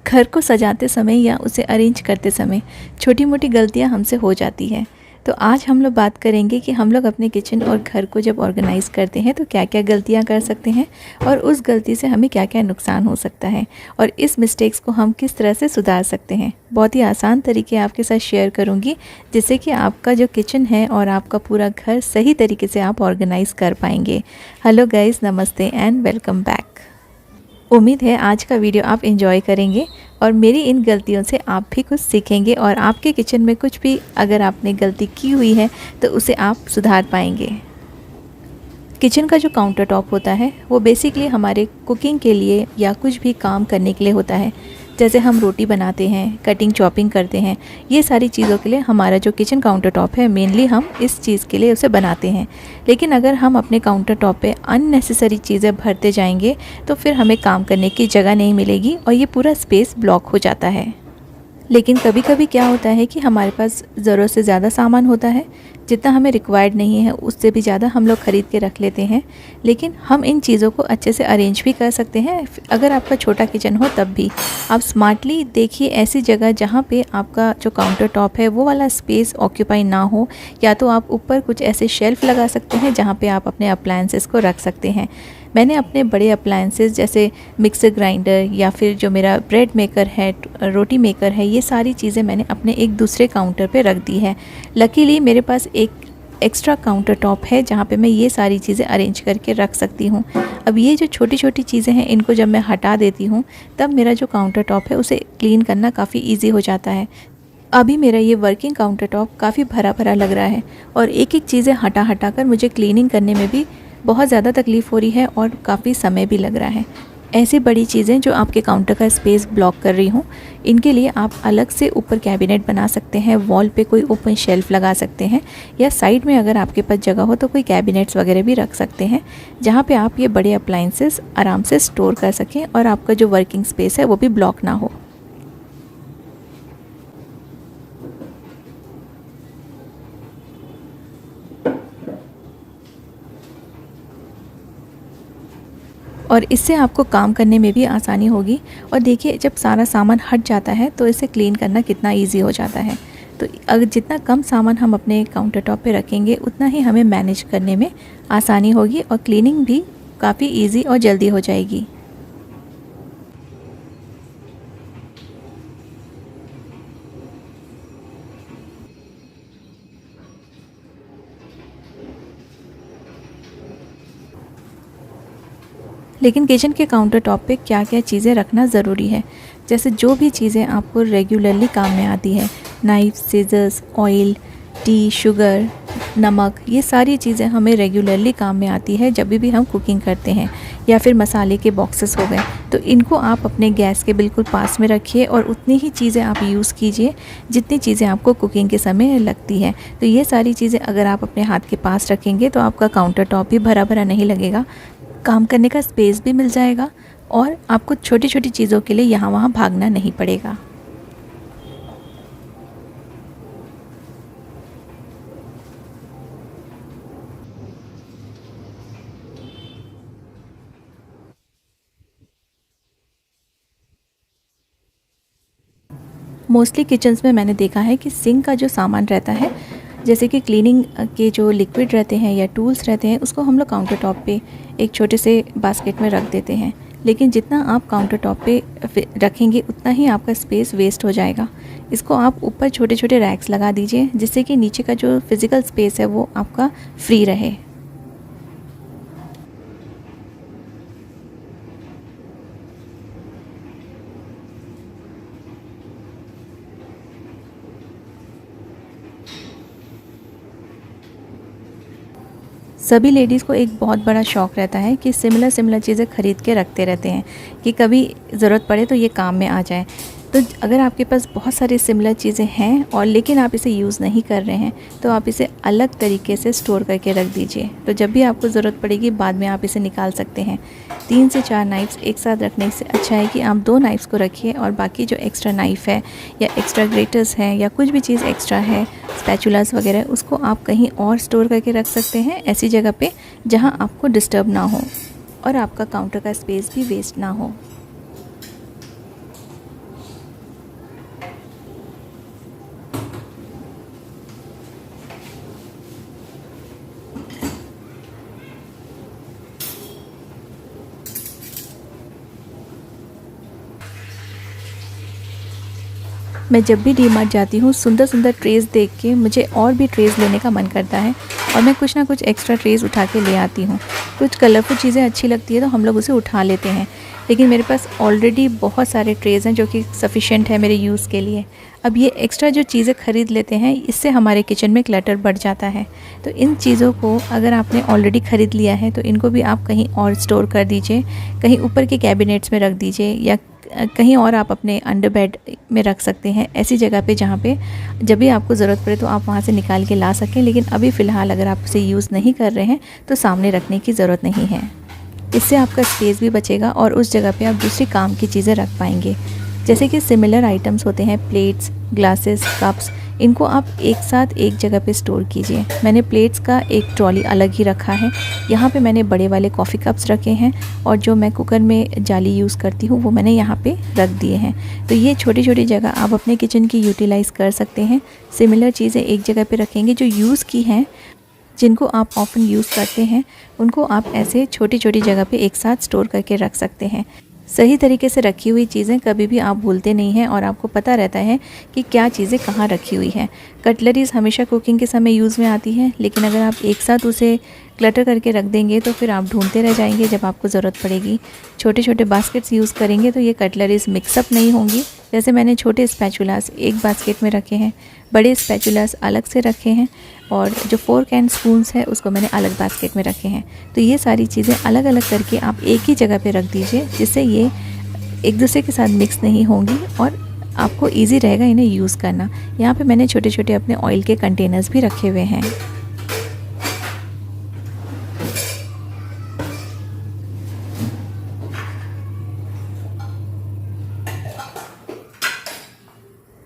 घर को सजाते समय या उसे अरेंज करते समय छोटी मोटी गलतियां हमसे हो जाती है। तो आज हम लोग बात करेंगे कि हम लोग अपने किचन और घर को जब ऑर्गेनाइज़ करते हैं तो क्या क्या गलतियां कर सकते हैं और उस गलती से हमें क्या क्या नुकसान हो सकता है और इस मिस्टेक्स को हम किस तरह से सुधार सकते हैं। बहुत ही आसान तरीके आपके साथ शेयर करूँगी जिससे कि आपका जो किचन है और आपका पूरा घर सही तरीके से आप ऑर्गेनाइज़ कर पाएंगे। हेलो गाइज़, नमस्ते एंड वेलकम बैक। उम्मीद है आज का वीडियो आप एंजॉय करेंगे और मेरी इन गलतियों से आप भी कुछ सीखेंगे और आपके किचन में कुछ भी अगर आपने गलती की हुई है तो उसे आप सुधार पाएंगे। किचन का जो काउंटर टॉप होता है वो बेसिकली हमारे कुकिंग के लिए या कुछ भी काम करने के लिए होता है। जैसे हम रोटी बनाते हैं, कटिंग चॉपिंग करते हैं, ये सारी चीज़ों के लिए हमारा जो किचन काउंटर टॉप है मेनली हम इस चीज़ के लिए उसे बनाते हैं। लेकिन अगर हम अपने काउंटर टॉप पे अननेसेसरी चीज़ें भरते जाएंगे तो फिर हमें काम करने की जगह नहीं मिलेगी और ये पूरा स्पेस ब्लॉक हो जाता है। लेकिन कभी कभी क्या होता है कि हमारे पास ज़रूरत से ज़्यादा सामान होता है, जितना हमें रिक्वायर्ड नहीं है उससे भी ज़्यादा हम लोग ख़रीद के रख लेते हैं। लेकिन हम इन चीज़ों को अच्छे से अरेंज भी कर सकते हैं। अगर आपका छोटा किचन हो तब भी आप स्मार्टली देखिए ऐसी जगह जहाँ पे आपका जो काउंटर टॉप है वो वाला स्पेस ऑक्यूपाई ना हो, या तो आप ऊपर कुछ ऐसे शेल्फ लगा सकते हैं जहाँ पे आप अपने अप्लायंसेस को रख सकते हैं। मैंने अपने बड़े अप्लायंसेस जैसे मिक्सर ग्राइंडर या फिर जो मेरा ब्रेड मेकर है, रोटी मेकर है, ये सारी चीज़ें मैंने अपने एक दूसरे काउंटर पे रख दी है। लकीली मेरे पास एक एक्स्ट्रा काउंटर टॉप है जहाँ पे मैं ये सारी चीज़ें अरेंज करके रख सकती हूँ। अब ये जो छोटी छोटी चीज़ें हैं इनको जब मैं हटा देती हूँ तब मेरा जो काउंटर टॉप है उसे क्लीन करना काफ़ी ईजी हो जाता है। अभी मेरा ये वर्किंग काउंटर टॉप काफ़ी भरा भरा लग रहा है और एक एक चीज़ें हटा हटा कर मुझे क्लीनिंग करने में भी बहुत ज़्यादा तकलीफ़ हो रही है और काफ़ी समय भी लग रहा है। ऐसी बड़ी चीज़ें जो आपके काउंटर का स्पेस ब्लॉक कर रही हूँ, इनके लिए आप अलग से ऊपर कैबिनेट बना सकते हैं, वॉल पे कोई ओपन शेल्फ लगा सकते हैं, या साइड में अगर आपके पास जगह हो तो कोई कैबिनेट्स वगैरह भी रख सकते हैं जहाँ पे आप ये बड़े अप्लायंसेस आराम से स्टोर कर सकें और आपका जो वर्किंग स्पेस है वो भी ब्लॉक ना हो। और इससे आपको काम करने में भी आसानी होगी। और देखिए जब सारा सामान हट जाता है तो इसे क्लीन करना कितना इजी हो जाता है। तो अगर जितना कम सामान हम अपने काउंटर टॉप पे रखेंगे उतना ही हमें मैनेज करने में आसानी होगी और क्लीनिंग भी काफ़ी इजी और जल्दी हो जाएगी। लेकिन किचन के काउंटर टॉप पे क्या क्या चीज़ें रखना ज़रूरी है, जैसे जो भी चीज़ें आपको रेगुलरली काम में आती है, knife, scissors, oil, tea, sugar, नमक, ये सारी चीज़ें हमें रेगुलरली काम में आती है जब भी हम कुकिंग करते हैं। या फिर मसाले के बॉक्सेस हो गए, तो इनको आप अपने गैस के बिल्कुल पास में रखिए और उतनी ही चीज़ें आप यूज़ कीजिए जितनी चीज़ें आपको कुकिंग के समय लगती है। तो ये सारी चीज़ें अगर आप अपने हाथ के पास रखेंगे तो आपका काउंटर टॉप भी भरा भरा नहीं लगेगा, काम करने का स्पेस भी मिल जाएगा और आपको छोटी छोटी चीज़ों के लिए यहाँ वहाँ भागना नहीं पड़ेगा। मोस्टली किचन्स में मैंने देखा है कि सिंक का जो सामान रहता है, जैसे कि क्लीनिंग के जो लिक्विड रहते हैं या टूल्स रहते हैं, उसको हम लोग काउंटर टॉप पे एक छोटे से बास्केट में रख देते हैं। लेकिन जितना आप काउंटर टॉप पे रखेंगे उतना ही आपका स्पेस वेस्ट हो जाएगा। इसको आप ऊपर छोटे छोटे रैक्स लगा दीजिए जिससे कि नीचे का जो फिज़िकल स्पेस है वो आपका फ्री रहे। सभी लेडीज़ को एक बहुत बड़ा शौक़ रहता है कि सिमिलर चीज़ें ख़रीद के रखते रहते हैं कि कभी ज़रूरत पड़े तो ये काम में आ जाए। तो अगर आपके पास बहुत सारी सिमिलर चीज़ें हैं और लेकिन आप इसे यूज़ नहीं कर रहे हैं तो आप इसे अलग तरीके से स्टोर करके रख दीजिए। तो जब भी आपको ज़रूरत पड़ेगी बाद में आप इसे निकाल सकते हैं। 3 से 4 नाइफ़्स एक साथ रखने से अच्छा है कि आप 2 नाइफ़्स को रखिए और बाकी जो एक्स्ट्रा नाइफ़ है या एक्स्ट्रा ग्रेटर्स है या कुछ भी चीज़ एक्स्ट्रा है, स्पैचुलास वगैरह, उसको आप कहीं और स्टोर करके रख सकते हैं, ऐसी जगह पे जहाँ आपको डिस्टर्ब ना हो और आपका काउंटर का स्पेस भी वेस्ट ना हो। मैं जब भी डी मार्ट जाती हूँ सुंदर सुंदर ट्रेज़ देख के मुझे और भी ट्रेज़ लेने का मन करता है और मैं कुछ ना कुछ एक्स्ट्रा ट्रेज़ उठा के ले आती हूँ। कुछ कलरफुल चीज़ें अच्छी लगती है तो हम लोग उसे उठा लेते हैं, लेकिन मेरे पास ऑलरेडी बहुत सारे ट्रेज़ हैं जो कि सफ़िशेंट है मेरे यूज़ के लिए। अब ये एक्स्ट्रा जो चीज़ें ख़रीद लेते हैं इससे हमारे किचन में क्लटर बढ़ जाता है। तो इन चीज़ों को अगर आपने ऑलरेडी ख़रीद लिया है तो इनको भी आप कहीं और स्टोर कर दीजिए, कहीं ऊपर के कैबिनेट्स में रख दीजिए या कहीं और आप अपने अंडर बेड में रख सकते हैं, ऐसी जगह पे जहाँ पे जब भी आपको ज़रूरत पड़े तो आप वहाँ से निकाल के ला सकें। लेकिन अभी फ़िलहाल अगर आप उसे यूज़ नहीं कर रहे हैं तो सामने रखने की ज़रूरत नहीं है। इससे आपका स्पेस भी बचेगा और उस जगह पे आप दूसरी काम की चीज़ें रख पाएंगे। जैसे कि सिमिलर आइटम्स होते हैं प्लेट्स, ग्लासेस, कप्स, इनको आप एक साथ एक जगह पे स्टोर कीजिए। मैंने प्लेट्स का एक ट्रॉली अलग ही रखा है। यहाँ पे मैंने बड़े वाले कॉफ़ी कप्स रखे हैं और जो मैं कुकर में जाली यूज़ करती हूँ वो मैंने यहाँ पे रख दिए हैं। तो ये छोटी छोटी जगह आप अपने किचन की यूटिलाइज़ कर सकते हैं। सिमिलर चीज़ें एक जगह पे रखेंगे, जो यूज़ की हैं, जिनको आप ऑफ़न यूज़ करते हैं, उनको आप ऐसे छोटी छोटी जगह पे एक साथ स्टोर करके रख सकते हैं। सही तरीके से रखी हुई चीज़ें कभी भी आप भूलते नहीं हैं और आपको पता रहता है कि क्या चीज़ें कहाँ रखी हुई हैं। कटलरीज़ हमेशा कुकिंग के समय यूज़ में आती है, लेकिन अगर आप एक साथ उसे क्लटर करके रख देंगे तो फिर आप ढूंढते रह जाएंगे जब आपको ज़रूरत पड़ेगी। छोटे छोटे बास्केट्स यूज़ करेंगे तो ये कटलरीज़ मिक्सअप नहीं होंगी। जैसे मैंने छोटे स्पैचुलास एक बास्केट में रखे हैं, बड़े स्पैचुलास अलग से रखे हैं और जो फोर्क एंड स्पून्स है उसको मैंने अलग बास्केट में रखे हैं। तो ये सारी चीज़ें अलग अलग करके आप एक ही जगह पे रख दीजिए, जिससे ये एक दूसरे के साथ मिक्स नहीं होंगी और आपको इजी रहेगा इन्हें यूज़ करना। यहाँ पे मैंने छोटे छोटे अपने ऑयल के कंटेनर्स भी रखे हुए हैं।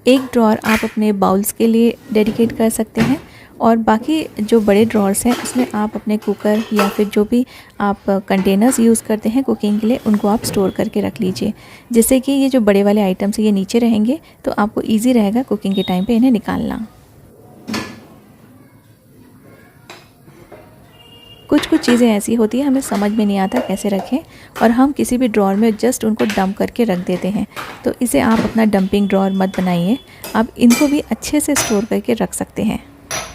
एक ड्रॉअर आप अपने बाउल्स के लिए डेडिकेट कर सकते हैं और बाकी जो बड़े ड्रॉर्स हैं उसमें आप अपने कुकर या फिर जो भी आप कंटेनर्स यूज़ करते हैं कुकिंग के लिए उनको आप स्टोर करके रख लीजिए, जिससे कि ये जो बड़े वाले आइटम्स ये नीचे रहेंगे तो आपको इजी रहेगा कुकिंग के टाइम पे इन्हें निकालना। कुछ कुछ चीज़ें ऐसी होती है हमें समझ में नहीं आता कैसे रखें और हम किसी भी ड्रॉअर में जस्ट उनको डंप करके रख देते हैं। तो इसे आप अपना डंपिंग ड्रॉअर मत बनाइए, आप इनको भी अच्छे से स्टोर करके रख सकते हैं।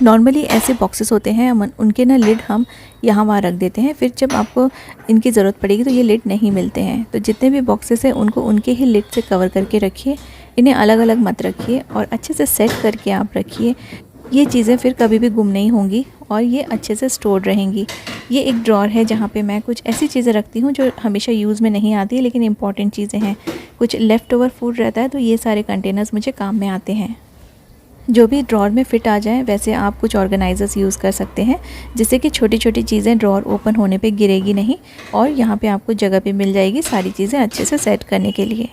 नॉर्मली ऐसे बॉक्सेस होते हैं उनके ना लिड हम यहाँ वहाँ रख देते हैं, फिर जब आपको इनकी ज़रूरत पड़ेगी तो ये लिड नहीं मिलते हैं। तो जितने भी बॉक्सेस हैं उनको उनके ही लिड से कवर करके रखिए, इन्हें अलग अलग मत रखिए और अच्छे से सेट करके आप रखिए। ये चीज़ें फिर कभी भी गुम नहीं होंगी और ये अच्छे से स्टोर रहेंगी। ये एक ड्रॉअर है जहाँ पे मैं कुछ ऐसी चीज़ें रखती हूँ जो हमेशा यूज़ में नहीं आती है लेकिन इम्पॉर्टेंट चीज़ें हैं। कुछ लेफ़्ट ओवर फूड रहता है तो ये सारे कंटेनर्स मुझे काम में आते हैं। जो भी ड्रॉअर में फ़िट आ जाए वैसे आप कुछ ऑर्गेनाइज़र्स यूज़ कर सकते हैं, जिससे कि छोटी छोटी चीज़ें ड्रॉअर ओपन होने पे गिरेगी नहीं और यहाँ पे आपको जगह भी मिल जाएगी सारी चीज़ें अच्छे से सेट करने के लिए।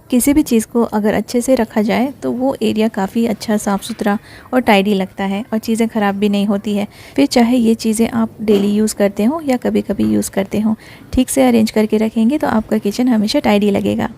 किसी भी चीज़ को अगर अच्छे से रखा जाए तो वो एरिया काफ़ी अच्छा साफ़ सुथरा और टाइडी लगता है और चीज़ें ख़राब भी नहीं होती है। फिर चाहे ये चीज़ें आप डेली यूज़ करते हो या कभी कभी यूज़ करते हो, ठीक से अरेंज करके रखेंगे तो आपका किचन हमेशा टाइडी लगेगा।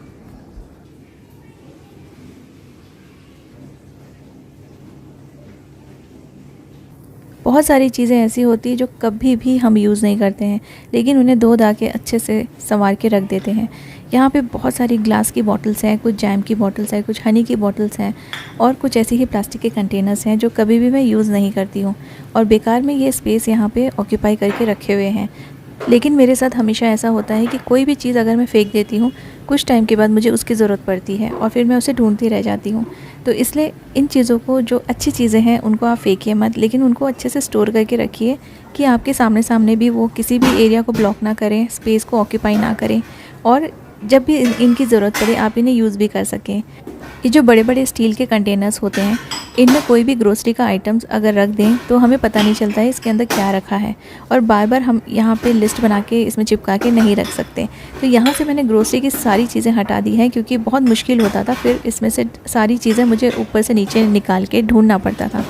बहुत सारी चीज़ें ऐसी होती हैं जो कभी भी हम यूज़ नहीं करते हैं, लेकिन उन्हें धो धा के अच्छे से संवार के रख देते हैं। यहाँ पे बहुत सारी ग्लास की बॉटल्स हैं, कुछ जैम की बॉटल्स हैं, कुछ हनी की बॉटल्स हैं और कुछ ऐसी ही प्लास्टिक के कंटेनर्स हैं जो कभी भी मैं यूज़ नहीं करती हूँ और बेकार में ये स्पेस यहाँ पे ऑक्यूपाई करके रखे हुए हैं। लेकिन मेरे साथ हमेशा ऐसा होता है कि कोई भी चीज़ अगर मैं फेंक देती हूँ, कुछ टाइम के बाद मुझे उसकी ज़रूरत पड़ती है और फिर मैं उसे ढूंढती रह जाती हूँ। तो इसलिए इन चीज़ों को, जो अच्छी चीज़ें हैं उनको आप फेंकिए मत, लेकिन उनको अच्छे से स्टोर करके रखिए कि आपके सामने सामने भी वो किसी भी एरिया को ब्लॉक ना करें, स्पेस को ऑक्यूपाई ना करें और जब भी इनकी ज़रूरत पड़े आप इन्हें यूज़ भी कर सकें। ये जो बड़े बड़े स्टील के कंटेनर्स होते हैं, इनमें कोई भी ग्रोसरी का आइटम्स अगर रख दें तो हमें पता नहीं चलता है इसके अंदर क्या रखा है और बार बार हम यहाँ पे लिस्ट बना के इसमें चिपका के नहीं रख सकते। तो यहाँ से मैंने ग्रोसरी की सारी चीज़ें हटा दी हैं क्योंकि बहुत मुश्किल होता था, फिर इसमें से सारी चीज़ें मुझे ऊपर से नीचे निकाल के ढूंढना पड़ता था।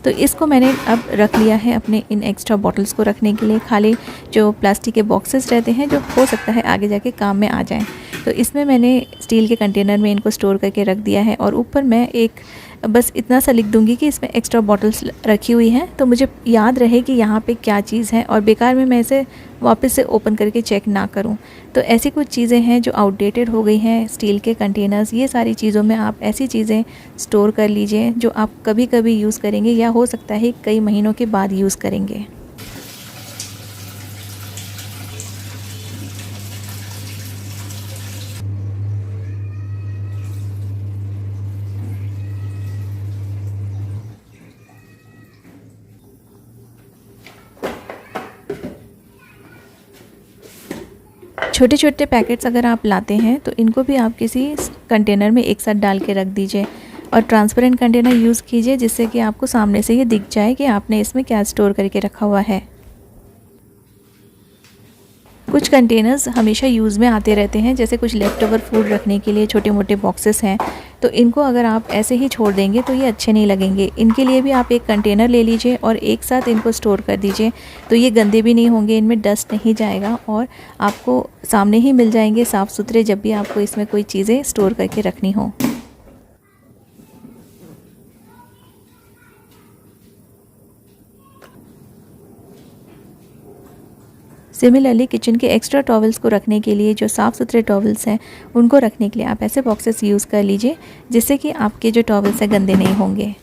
तो इसको मैंने अब रख लिया है अपने इन एक्स्ट्रा बॉटल्स को रखने के लिए। खाली जो प्लास्टिक के बॉक्सेस रहते हैं जो हो सकता है आगे जाके काम में आ जाएं, तो इसमें मैंने स्टील के कंटेनर में इनको स्टोर करके रख दिया है। और ऊपर मैं एक बस इतना सा लिख दूंगी कि इसमें एक्स्ट्रा बॉटल्स रखी हुई हैं, तो मुझे याद रहे कि यहाँ पे क्या चीज़ है और बेकार में मैं इसे वापस से ओपन करके चेक ना करूँ। तो ऐसी कुछ चीज़ें हैं जो आउटडेटेड हो गई हैं, स्टील के कंटेनर्स, ये सारी चीज़ों में आप ऐसी चीज़ें स्टोर कर लीजिए जो आप कभी कभी यूज़ करेंगे या हो सकता है कई महीनों के बाद यूज़ करेंगे। छोटे छोटे पैकेट्स अगर आप लाते हैं तो इनको भी आप किसी कंटेनर में एक साथ डाल के रख दीजिए और ट्रांसपेरेंट कंटेनर यूज़ कीजिए, जिससे कि आपको सामने से ये दिख जाए कि आपने इसमें क्या स्टोर करके रखा हुआ है। कुछ कंटेनर्स हमेशा यूज़ में आते रहते हैं, जैसे कुछ लेफ़्ट ओवर फूड रखने के लिए छोटे मोटे बॉक्सेस हैं, तो इनको अगर आप ऐसे ही छोड़ देंगे तो ये अच्छे नहीं लगेंगे। इनके लिए भी आप एक कंटेनर ले लीजिए और एक साथ इनको स्टोर कर दीजिए, तो ये गंदे भी नहीं होंगे, इनमें डस्ट नहीं जाएगा और आपको सामने ही मिल जाएंगे साफ़ सुथरे जब भी आपको इसमें कोई चीज़ें स्टोर करके रखनी हो। सिमिलरली किचन के एक्स्ट्रा टॉवल्स को रखने के लिए जो साफ़ सुथरे टॉवल्स हैं उनको रखने के लिए आप ऐसे बॉक्सेस यूज़ कर लीजिए, जिससे कि आपके जो टॉवल्स हैं गंदे नहीं होंगे।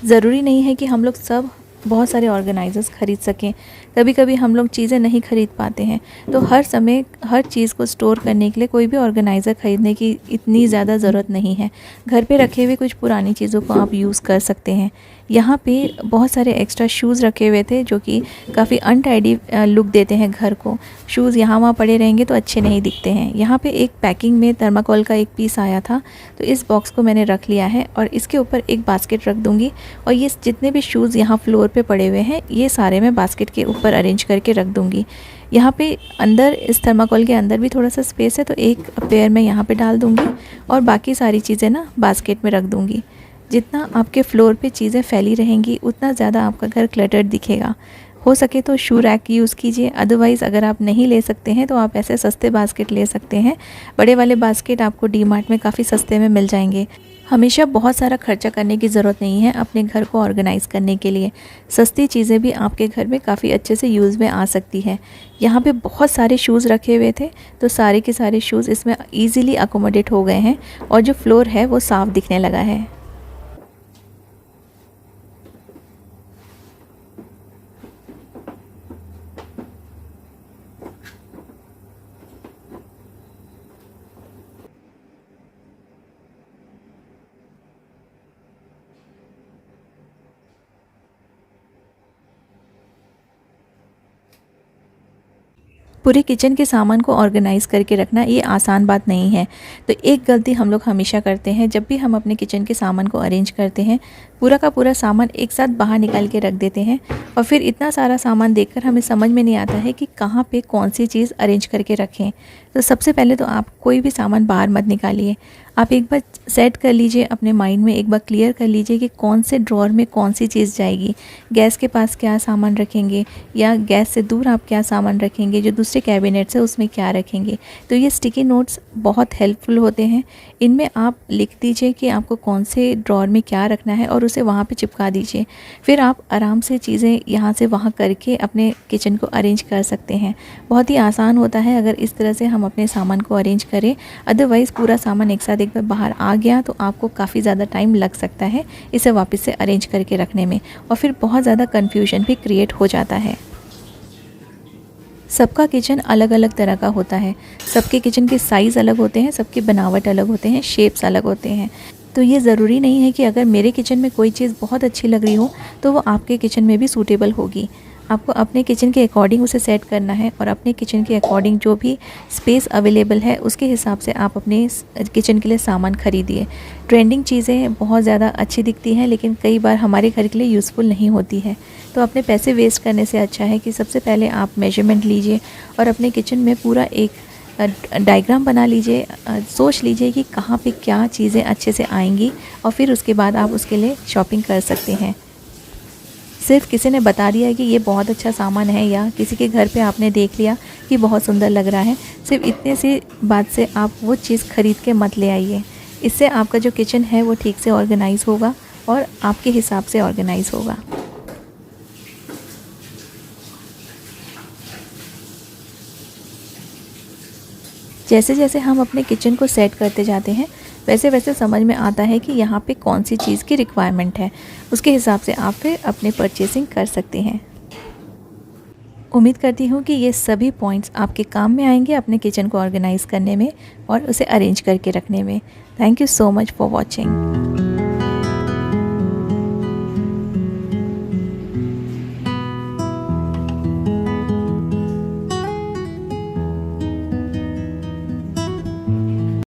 ज़रूरी नहीं है कि हम लोग सब बहुत सारे ऑर्गेनाइज़र्स ख़रीद सकें। कभी कभी हम लोग चीज़ें नहीं ख़रीद पाते हैं, तो हर समय हर चीज़ को स्टोर करने के लिए कोई भी ऑर्गेनाइज़र ख़रीदने की इतनी ज़्यादा ज़रूरत नहीं है। घर पे रखे हुए कुछ पुरानी चीज़ों को आप यूज़ कर सकते हैं। यहाँ पे बहुत सारे एक्स्ट्रा शूज़ रखे हुए थे जो कि काफ़ी अनटाइडी लुक देते हैं घर को। शूज़ यहाँ वहाँ पड़े रहेंगे तो अच्छे नहीं दिखते हैं। यहाँ पे एक पैकिंग में थर्माकोल का एक पीस आया था, तो इस बॉक्स को मैंने रख लिया है और इसके ऊपर एक बास्केट रख दूँगी और ये जितने भी शूज़ यहाँ फ्लोर पे पड़े हुए हैं ये सारे मैं बास्केट के ऊपर अरेंज करके रख दूँगी। यहाँ पे अंदर इस थर्माकोल के अंदर भी थोड़ा सा स्पेस है, तो एक पेयर मैं यहाँ पे डाल दूँगी और बाकी सारी चीज़ें ना बास्केट में रख दूँगी। जितना आपके फ्लोर पे चीज़ें फैली रहेंगी उतना ज़्यादा आपका घर क्लटर्ड दिखेगा। हो सके तो शू रैक यूज़ कीजिए, अदरवाइज़ अगर आप नहीं ले सकते हैं तो आप ऐसे सस्ते बास्केट ले सकते हैं। बड़े वाले बास्केट आपको डीमार्ट में काफ़ी सस्ते में मिल जाएंगे। हमेशा बहुत सारा खर्चा करने की ज़रूरत नहीं है अपने घर को ऑर्गेनाइज़ करने के लिए। सस्ती चीज़ें भी आपके घर में काफ़ी अच्छे से यूज़ में आ सकती है। यहाँ पे बहुत सारे शूज़ रखे हुए थे, तो सारे के सारे शूज़ इसमें ईज़िली अकोमोडेट हो गए हैं और जो फ्लोर है वो साफ़ दिखने लगा है। पूरे किचन के सामान को ऑर्गेनाइज़ करके रखना ये आसान बात नहीं है। तो एक गलती हम लोग हमेशा करते हैं, जब भी हम अपने किचन के सामान को अरेंज करते हैं पूरा का पूरा सामान एक साथ बाहर निकाल के रख देते हैं और फिर इतना सारा सामान देखकर हमें समझ में नहीं आता है कि कहाँ पे कौन सी चीज़ अरेंज करके रखें। तो सबसे पहले तो आप कोई भी सामान बाहर मत निकालिए। आप एक बार सेट कर लीजिए अपने माइंड में, एक बार क्लियर कर लीजिए कि कौन से ड्रॉर में कौन सी चीज़ जाएगी। गैस के पास क्या सामान रखेंगे या गैस से दूर आप क्या सामान रखेंगे, जो दूसरे कैबिनेट्स है उसमें क्या रखेंगे। तो ये स्टिकी नोट्स बहुत हेल्पफुल होते हैं। इनमें आप लिख दीजिए कि आपको कौन से ड्रॉर में क्या रखना है और उसे वहाँ पे चिपका दीजिए। फिर आप आराम से चीज़ें यहाँ से वहाँ करके अपने किचन को अरेंज कर सकते हैं। बहुत ही आसान होता है अगर इस तरह से हम अपने सामान को अरेंज करें। अदरवाइज़ पूरा सामान एक साथ एक बार बाहर आ गया तो आपको काफ़ी ज़्यादा टाइम लग सकता है इसे वापस से अरेंज करके रखने में, और फिर बहुत ज़्यादा कन्फ्यूजन भी क्रिएट हो जाता है। सबका किचन अलग अलग तरह का होता है, सबके किचन के साइज़ अलग होते हैं, सबकी बनावट अलग होते हैं, शेप्स अलग होते हैं। तो ये ज़रूरी नहीं है कि अगर मेरे किचन में कोई चीज़ बहुत अच्छी लग रही हो तो वो आपके किचन में भी सूटेबल होगी। आपको अपने किचन के अकॉर्डिंग उसे सेट करना है और अपने किचन के अकॉर्डिंग जो भी स्पेस अवेलेबल है उसके हिसाब से आप अपने किचन के लिए सामान खरीदिए। ट्रेंडिंग चीज़ें बहुत ज़्यादा अच्छी दिखती हैं लेकिन कई बार हमारे घर के लिए यूज़फुल नहीं होती है। तो अपने पैसे वेस्ट करने से अच्छा है कि सबसे पहले आप मेजरमेंट लीजिए और अपने किचन में पूरा एक डायग्राम बना लीजिए, सोच लीजिए कि कहाँ पे क्या चीज़ें अच्छे से आएंगी और फिर उसके बाद आप उसके लिए शॉपिंग कर सकते हैं। सिर्फ किसी ने बता दिया है कि ये बहुत अच्छा सामान है या किसी के घर पे आपने देख लिया कि बहुत सुंदर लग रहा है, सिर्फ इतने सी बात से आप वो चीज़ ख़रीद के मत ले आइए। इससे आपका जो किचन है वो ठीक से ऑर्गेनाइज़ होगा और आपके हिसाब से ऑर्गेनाइज़ होगा। जैसे जैसे हम अपने किचन को सेट करते जाते हैं वैसे वैसे समझ में आता है कि यहाँ पे कौन सी चीज़ की रिक्वायरमेंट है, उसके हिसाब से आप फिर अपने परचेसिंग कर सकते हैं। उम्मीद करती हूँ कि ये सभी पॉइंट्स आपके काम में आएंगे अपने किचन को ऑर्गेनाइज़ करने में और उसे अरेंज करके रखने में। Thank you so much for watching.